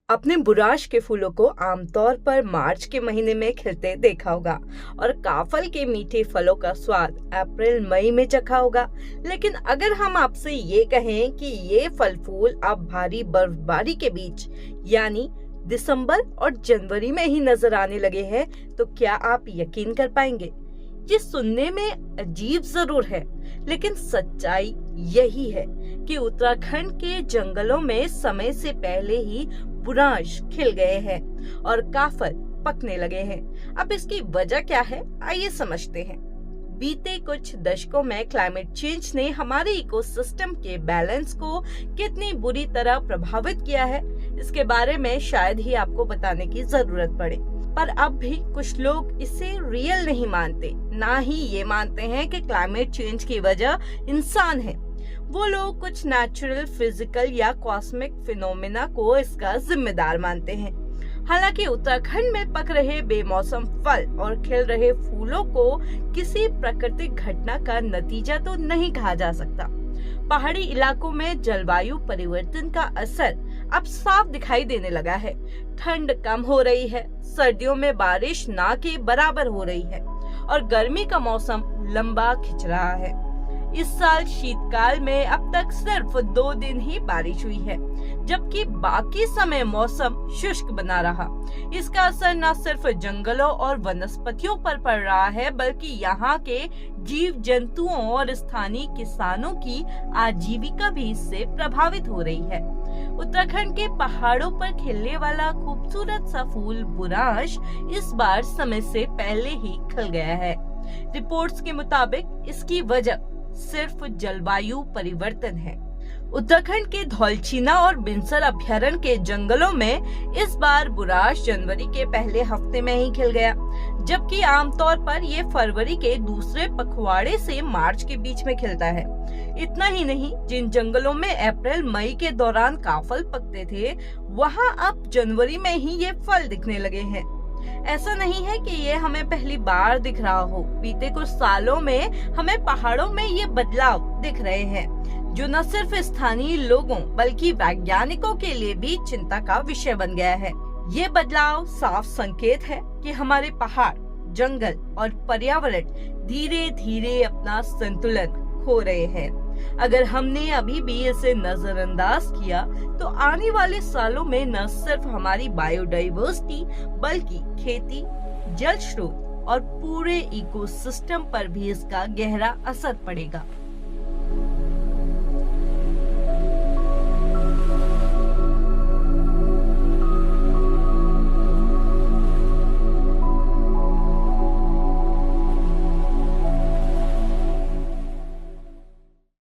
अपने बुराश के फूलों को आमतौर पर मार्च के महीने में खिलते देखा होगा और काफल के मीठे फलों का स्वाद अप्रैल मई में चखा होगा। लेकिन अगर हम आपसे ये कहें कि ये फल फूल अब भारी बर्फबारी के बीच यानी दिसंबर और जनवरी में ही नजर आने लगे हैं, तो क्या आप यकीन कर पाएंगे? ये सुनने में अजीब जरूर है, लेकिन सच्चाई यही है कि उत्तराखंड के जंगलों में समय से पहले ही बुरांश खिल गए हैं और काफल पकने लगे हैं। अब इसकी वजह क्या है, आइए समझते हैं। बीते कुछ दशकों में क्लाइमेट चेंज ने हमारे इकोसिस्टम के बैलेंस को कितनी बुरी तरह प्रभावित किया है, इसके बारे में शायद ही आपको बताने की जरूरत पड़े। पर अब भी कुछ लोग इसे रियल नहीं मानते, ना ही ये मानते हैं कि क्लाइमेट चेंज की वजह इंसान है। वो लोग कुछ नेचुरल, फिजिकल या कॉस्मिक फिनोमेना को इसका जिम्मेदार मानते हैं। हालांकि उत्तराखंड में पक रहे बेमौसम फल और खिल रहे फूलों को किसी प्राकृतिक घटना का नतीजा तो नहीं कहा जा सकता। पहाड़ी इलाकों में जलवायु परिवर्तन का असर अब साफ दिखाई देने लगा है। ठंड कम हो रही है, सर्दियों में बारिश ना के बराबर हो रही है और गर्मी का मौसम लंबा खिंच रहा है। इस साल शीतकाल में अब तक सिर्फ 2 दिन ही बारिश हुई है, जबकि बाकी समय मौसम शुष्क बना रहा। इसका असर न सिर्फ जंगलों और वनस्पतियों पर पड़ रहा है, बल्कि यहाँ के जीव जंतुओं और स्थानीय किसानों की आजीविका भी इससे प्रभावित हो रही है। उत्तराखंड के पहाड़ों पर खिलने वाला खूबसूरत सा फूल बुरांश इस बार समय से पहले ही खिल गया है। रिपोर्ट्स के मुताबिक इसकी वजह सिर्फ जलवायु परिवर्तन है। उत्तराखंड के धौलछीना और बिनसर अभयारण्य के जंगलों में इस बार बुरांश जनवरी के पहले हफ्ते में ही खिल गया, जबकि आमतौर पर ये फरवरी के दूसरे पखवाड़े से मार्च के बीच में खिलता है। इतना ही नहीं, जिन जंगलों में अप्रैल मई के दौरान काफल पकते थे, वहाँ अब जनवरी में ही ये फल दिखने लगे हैं। ऐसा नहीं है कि ये हमें पहली बार दिख रहा हो। बीते कुछ सालों में हमें पहाड़ों में ये बदलाव दिख रहे हैं, जो न सिर्फ स्थानीय लोगों बल्कि वैज्ञानिकों के लिए भी चिंता का विषय बन गया है। ये बदलाव साफ संकेत है कि हमारे पहाड़, जंगल और पर्यावरण धीरे धीरे अपना संतुलन खो रहे हैं। अगर हमने अभी भी इसे नजरअंदाज किया, तो आने वाले सालों में न सिर्फ हमारी बायोडाइवर्सिटी बल्कि खेती, जल स्रोत और पूरे इकोसिस्टम पर भी इसका गहरा असर पड़ेगा।